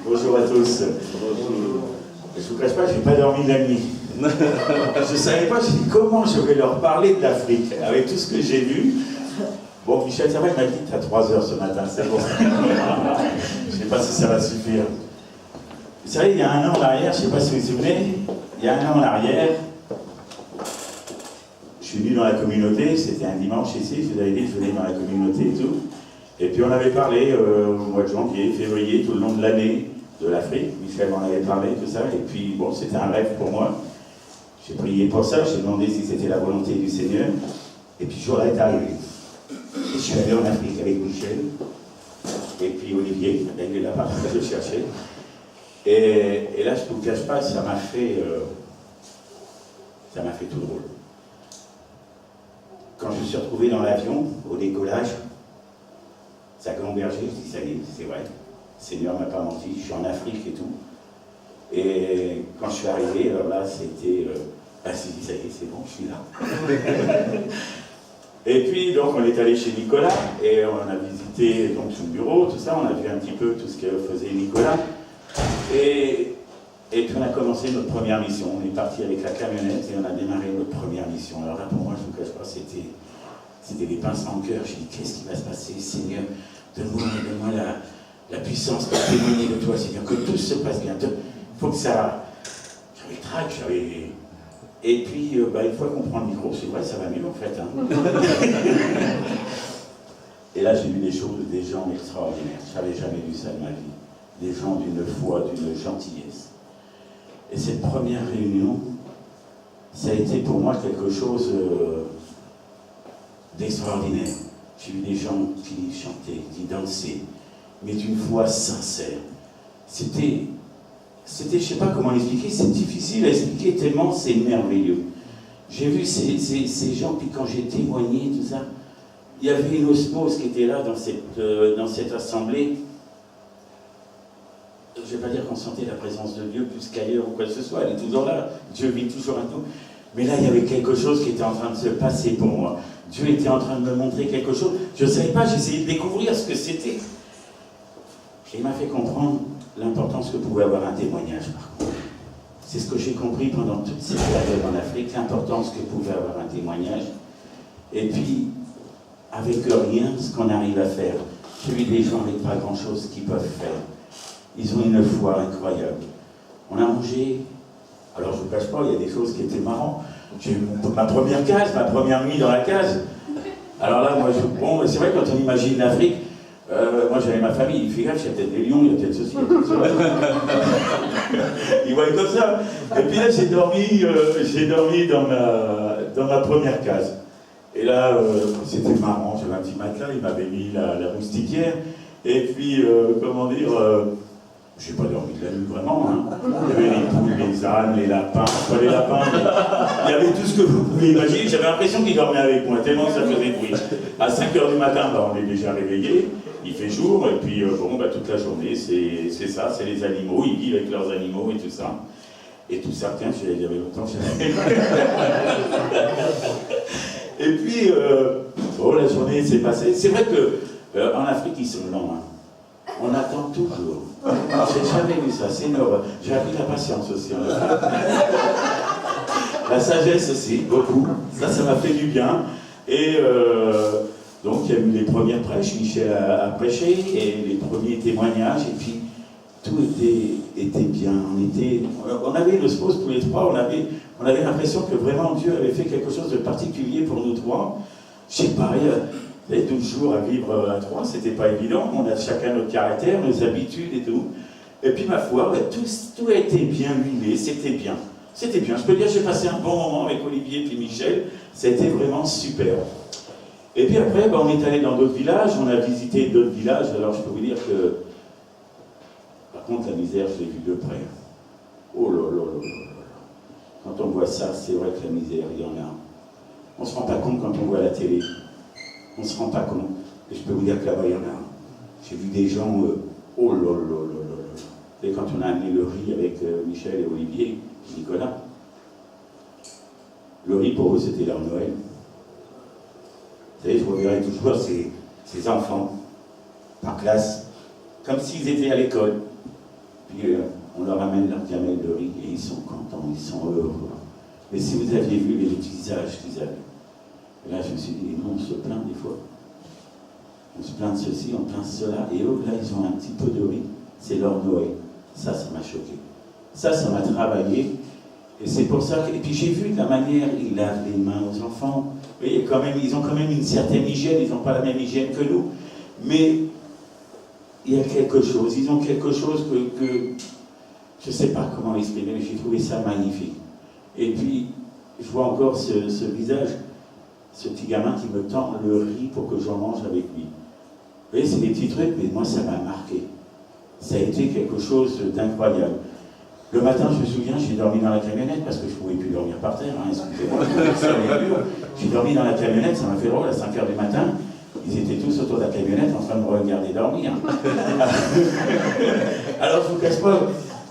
Bonjour à tous. Bonjour. Je ne vous cache pas, je n'ai pas dormi de la nuit. Je ne savais pas comment je vais leur parler de l'Afrique, avec tout ce que j'ai vu. Bon, Michel Servet m'a dit à 3 heures ce matin, c'est bon. Je ne sais pas si ça va suffire. Vous savez, il y a un an en arrière, je ne sais pas si vous vous souvenez, il y a un an en arrière, je suis venu dans la communauté, c'était un dimanche ici, je vous avais dit que je venais dans la communauté et tout. Et puis on avait parlé au mois de janvier, février, tout le long de l'année de l'Afrique. Michel m'en avait parlé, tout ça. Et puis bon, c'était un rêve pour moi. J'ai prié pour ça, j'ai demandé si c'était la volonté du Seigneur. Et puis le jour est arrivé. Et je suis allé en Afrique avec Michel. Et puis Olivier, il est là-bas, je le cherchais. Et là, je ne vous cache pas, ça m'a fait tout drôle. Quand je me suis retrouvé dans l'avion, au décollage, ça a gambergé, je dis ça y est, c'est vrai. Le Seigneur ne m'a pas menti, je suis en Afrique et tout. Et quand je suis arrivé, alors là, c'était... ça y est, c'est bon, je suis là. Et puis, donc, on est allé chez Nicolas, et on a visité donc, son bureau, tout ça, on a vu un petit peu tout ce que faisait Nicolas. Et puis, on a commencé notre première mission. On est parti avec la camionnette, et on a démarré notre première mission. Alors là, pour moi, je ne vous cache pas, c'était des pincements au cœur. J'ai dit, qu'est-ce qui va se passer, Seigneur? Donne-moi la puissance pour témoigner de toi, Seigneur, que tout se passe bien. Il faut que ça... J'avais trac, j'avais... Et puis, une fois qu'on prend le micro, c'est vrai, ça va mieux en fait. Hein. Et là, j'ai vu des choses, des gens extraordinaires. Je n'avais jamais vu ça de ma vie. Des gens d'une foi, d'une gentillesse. Et cette première réunion, ça a été pour moi quelque chose d'extraordinaire. J'ai vu des gens qui chantaient, qui dansaient, mais d'une foi sincère. C'était, je ne sais pas comment l'expliquer, c'est difficile à expliquer tellement c'est merveilleux. J'ai vu ces gens, puis quand j'ai témoigné, tout ça, il y avait une osmose qui était là dans cette assemblée. Je ne vais pas dire qu'on sentait la présence de Dieu plus qu'ailleurs ou quoi que ce soit, elle est toujours là, Dieu vit toujours à nous. Mais là, il y avait quelque chose qui était en train de se passer pour moi. Dieu était en train de me montrer quelque chose. Je ne savais pas, j'essayais de découvrir ce que c'était. Et il m'a fait comprendre l'importance que pouvait avoir un témoignage, par contre. C'est ce que j'ai compris pendant toute cette période en Afrique, l'importance que pouvait avoir un témoignage. Et puis, avec rien, ce qu'on arrive à faire. J'ai vu des gens avec pas grand-chose qui peuvent faire. Ils ont une foi incroyable. On a mangé. Alors, je ne vous cache pas, il y a des choses qui étaient marrantes. J'ai eu ma première case, ma première nuit dans la case. Alors là, bon, c'est vrai, quand on imagine l'Afrique, moi j'avais ma famille, il fait gaffe, il y a peut-être des lions, il y a peut-être ceci, il y a peut-être cela. Ils voient comme ça. Et puis là, j'ai dormi dans ma première case. Et là, c'était marrant, j'avais un petit matelas, il m'avait mis la moustiquière. Et puis, comment dire, j'ai pas dormi de la nuit vraiment. Hein. Il y avait les poules, les ânes, les lapins, pas les lapins, il y avait tout ce que vous pouvez imaginer. J'avais l'impression qu'ils dormaient avec moi, tellement que ça faisait bruit. À 5 h du matin, on est déjà réveillés. Il fait jour, et puis toute la journée, c'est ça, c'est les animaux, ils vivent avec leurs animaux et tout ça. Et tout ça, tiens, il y avait longtemps que j'avais... Et puis, la journée s'est passée. C'est vrai qu'en Afrique, ils sont lents. Hein. On attend toujours. J'ai jamais vu ça, c'est une horreur. J'ai appris la patience aussi en Afrique. La sagesse aussi, beaucoup. Ça m'a fait du bien. Et... donc il y a eu les premières prêches, Michel a prêché, et les premiers témoignages, et puis tout était bien. On avait une osmose tous les trois, on avait l'impression que vraiment Dieu avait fait quelque chose de particulier pour nous trois. Je sais pas, il y avait 12 jours à vivre à trois, c'était pas évident, on a chacun notre caractère, nos habitudes et tout. Et puis ma foi, tout a été bien huilé, c'était bien. C'était bien, je peux dire, j'ai passé un bon moment avec Olivier et Michel, c'était vraiment super. Et puis après, on est allé dans d'autres villages, on a visité d'autres villages, alors je peux vous dire que, par contre, la misère, je l'ai vue de près. Oh là là là là là. Quand on voit ça, c'est vrai que la misère, il y en a. On ne se rend pas compte quand on voit la télé. On ne se rend pas compte. Et je peux vous dire que là-bas, il y en a. J'ai vu des gens, oh là là là là là. Et quand on a amené le riz avec Michel et Olivier, Nicolas, le riz pour eux, c'était leur Noël. Vous savez, je reverrai toujours ces enfants par classe, comme s'ils étaient à l'école. Puis on leur amène leur gamelle de riz et ils sont contents, ils sont heureux. Mais si vous aviez vu les visages qu'ils avaient, et là je me suis dit, nous on se plaint des fois. On se plaint de ceci, on plaint de cela, et eux là ils ont un petit peu de riz, c'est leur Noël. Ça m'a choqué. Ça m'a travaillé. Et c'est pour ça que. Et puis j'ai vu la manière ils lavent les mains aux enfants. Vous voyez, ils ont quand même une certaine hygiène, ils n'ont pas la même hygiène que nous. Mais il y a quelque chose, ils ont quelque chose que je ne sais pas comment l'exprimer, mais j'ai trouvé ça magnifique. Et puis, je vois encore ce visage, ce petit gamin qui me tend le riz pour que j'en mange avec lui. Vous voyez, c'est des petits trucs, mais moi, ça m'a marqué. Ça a été quelque chose d'incroyable. Le matin, je me souviens, j'ai dormi dans la camionnette, parce que je ne pouvais plus dormir par terre, hein, excusez-moi. J'ai dormi dans la camionnette, ça m'a fait drôle, à 5h du matin. Ils étaient tous autour de la camionnette en train de me regarder dormir. Alors, je ne vous cache pas,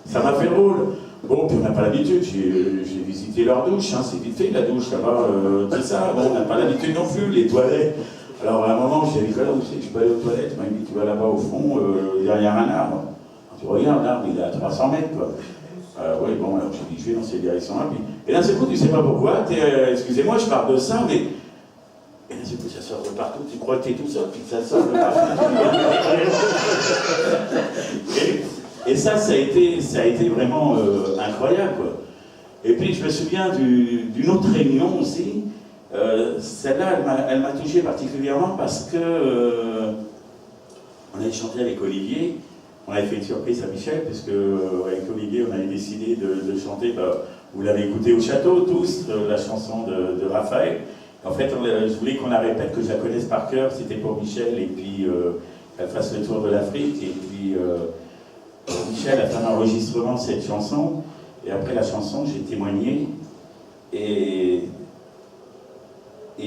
ça m'a fait drôle. Bon, puis on n'a pas l'habitude, j'ai visité leur douche, hein, c'est vite fait, la douche, ça va, tout ça. Bon, on n'a pas l'habitude non plus, les toilettes. Alors, à un moment, j'ai dit, où c'est que je peux aller aux toilettes? Il m'a dit, tu vas là-bas au fond, derrière un arbre. Tu regardes, l'arbre, il est à 300 mètres, quoi. Oui, bon, alors j'ai dit, je vais dans cette direction-là. Et d'un seul coup, tu sais pas pourquoi, excusez-moi, je parle de ça, mais. Et d'un seul coup, ça sort de partout, tu crois que tu es tout seul, puis ça sort de partout. et ça a été vraiment incroyable, quoi. Et puis, je me souviens d'une autre réunion aussi. Celle-là, elle m'a touché particulièrement parce que on avait chanté avec Olivier. On avait fait une surprise à Michel, parce qu'avec Olivier, on avait décidé de chanter, vous l'avez écouté au château, tous, la chanson de Raphaël. En fait, je voulais qu'on la répète, que je la connaisse par cœur, c'était pour Michel, et puis qu'elle fasse le tour de l'Afrique. Et puis Michel a fait un enregistrement de cette chanson, et après la chanson, j'ai témoigné. Et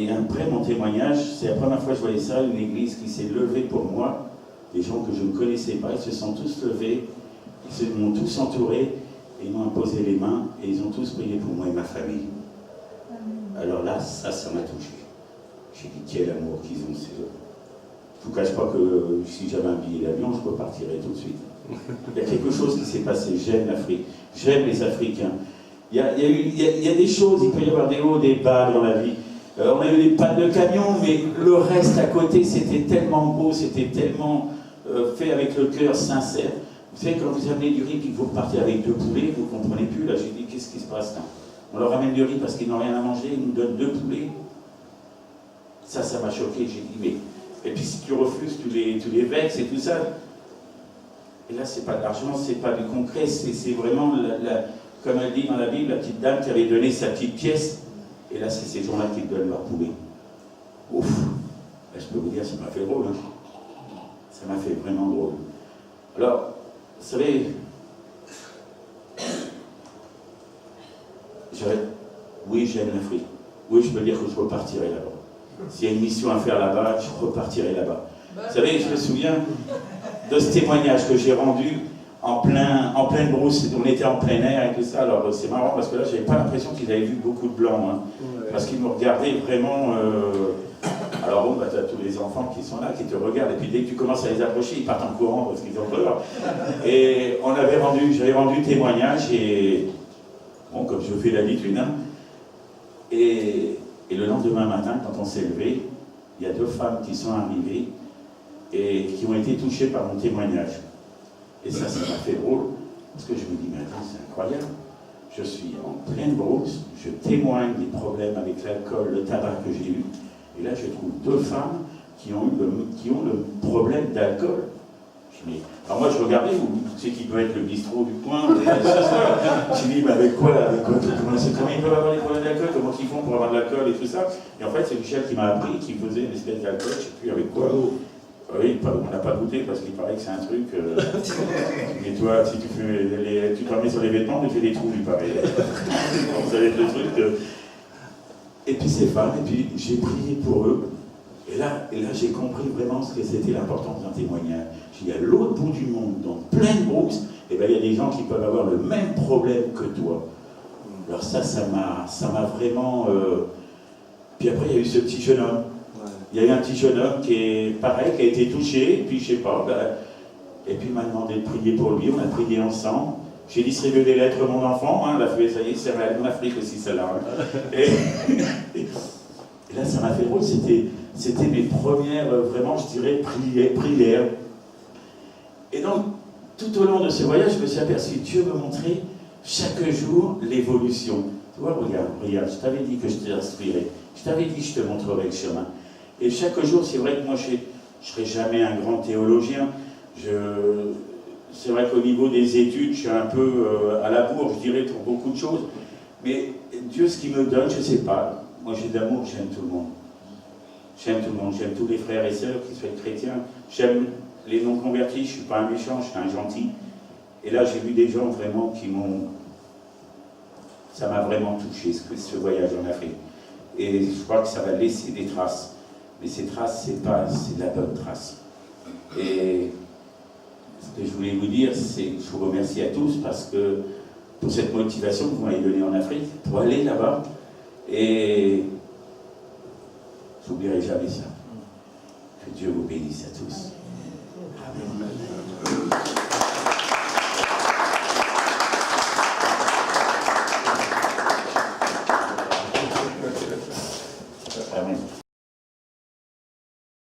après mon témoignage, c'est la première fois que je voyais ça, une église qui s'est levée pour moi. Des gens que je ne connaissais pas, ils se sont tous levés, ils m'ont tous entouré, et ils m'ont imposé les mains, et ils ont tous prié pour moi et ma famille. Alors là, ça m'a touché. J'ai dit, quel amour qu'ils ont, ces hommes. Je ne vous cache pas que si j'avais un billet d'avion, je repartirais tout de suite. Il y a quelque chose qui s'est passé, j'aime l'Afrique, j'aime les Africains. Il y a des choses, il peut y avoir des hauts, des bas dans la vie. On a eu des pannes de camion, mais le reste à côté, c'était tellement beau, c'était tellement fait avec le cœur sincère. Vous savez, quand vous amenez du riz et que vous repartez avec 2 poulets, vous ne comprenez plus. Là, j'ai dit, qu'est-ce qui se passe là? On leur amène du riz parce qu'ils n'ont rien à manger, ils nous donnent 2 poulets. Ça m'a choqué. J'ai dit, mais... Et puis si tu refuses, tu les vexes et tout ça. Et là, c'est pas de l'argent, c'est pas du concret, c'est vraiment, comme elle dit dans la Bible, la petite dame qui avait donné sa petite pièce. Et là, c'est ces gens-là qui donnent leur poulet. Ouf! Là, je peux vous dire, ça m'a fait drôle. Hein. Ça m'a fait vraiment drôle. Alors, vous savez, oui, j'aime l'Afrique. Oui, je peux dire que je repartirai là-bas. S'il y a une mission à faire là-bas, je repartirai là-bas. Vous savez, je me souviens de ce témoignage que j'ai rendu en pleine brousse. On était en plein air et tout ça. Alors, c'est marrant parce que là, j'avais pas l'impression qu'ils avaient vu beaucoup de blancs. Hein, parce qu'ils me regardaient vraiment... Alors bon, tu as tous les enfants qui sont là, qui te regardent, et puis dès que tu commences à les approcher, ils partent en courant parce qu'ils ont peur. Et j'avais rendu témoignage, et bon, comme je fais d'habitude, hein, et le lendemain matin, quand on s'est levé, il y a 2 femmes qui sont arrivées et qui ont été touchées par mon témoignage. Et ça m'a fait drôle, parce que je me dis, mais attends, c'est incroyable. Je suis en pleine brousse, je témoigne des problèmes avec l'alcool, le tabac que j'ai eu. Et là, je trouve 2 femmes qui ont le problème d'alcool. Alors moi, je regardais, tu sais qui doit être le bistrot du coin, je me dis, mais avec quoi comment ils peuvent avoir des problèmes d'alcool, comment ils font pour avoir de l'alcool et tout ça. Et en fait, c'est Michel qui m'a appris qu'il faisait une espèce d'alcool, je ne sais plus avec quoi. Oui, on n'a pas goûté parce qu'il paraît que c'est un truc. Mais toi, si tu t'en mets sur les vêtements, tu fais des trous, il paraît. Donc ça va être le truc. Et puis ces femmes, et puis j'ai prié pour eux. Et là j'ai compris vraiment ce que c'était l'importance d'un témoignage. Il y a l'autre bout du monde, dans pleine brousse, et bien il y a des gens qui peuvent avoir le même problème que toi. Alors ça m'a vraiment... Puis après, il y a eu ce petit jeune homme. il y a eu un petit jeune homme qui est pareil, qui a été touché, et puis je sais pas, et puis il m'a demandé de prier pour lui, on a prié ensemble. J'ai distribué des lettres à mon enfant, hein, ça y est, c'est réel en Afrique aussi celle-là. Hein. Et là, ça m'a fait drôle, c'était mes premières, vraiment, je dirais, prières. Et donc, tout au long de ce voyage, je me suis aperçu que Dieu me montrait chaque jour l'évolution. Tu vois, regarde, je t'avais dit que je t'instruirais, je t'avais dit que je te montrerais le chemin. Et chaque jour, c'est vrai que moi, je ne serai jamais un grand théologien. C'est vrai qu'au niveau des études, je suis un peu à la bourre, je dirais, pour beaucoup de choses. Mais Dieu, ce qu'il me donne, je ne sais pas. Moi, j'ai de l'amour, j'aime tout le monde. J'aime tout le monde, j'aime tous les frères et sœurs qui soient chrétiens. J'aime les non-convertis, je ne suis pas un méchant, je suis un gentil. Et là, j'ai vu des gens vraiment qui m'ont... Ça m'a vraiment touché, ce voyage en Afrique. Et je crois que ça va laisser des traces. Mais ces traces, c'est de la bonne trace. Et ce que je voulais vous dire, c'est que je vous remercie à tous parce que pour cette motivation que vous m'avez donnée en Afrique, pour aller là-bas. Et je n'oublierai jamais ça. Que Dieu vous bénisse à tous. Amen.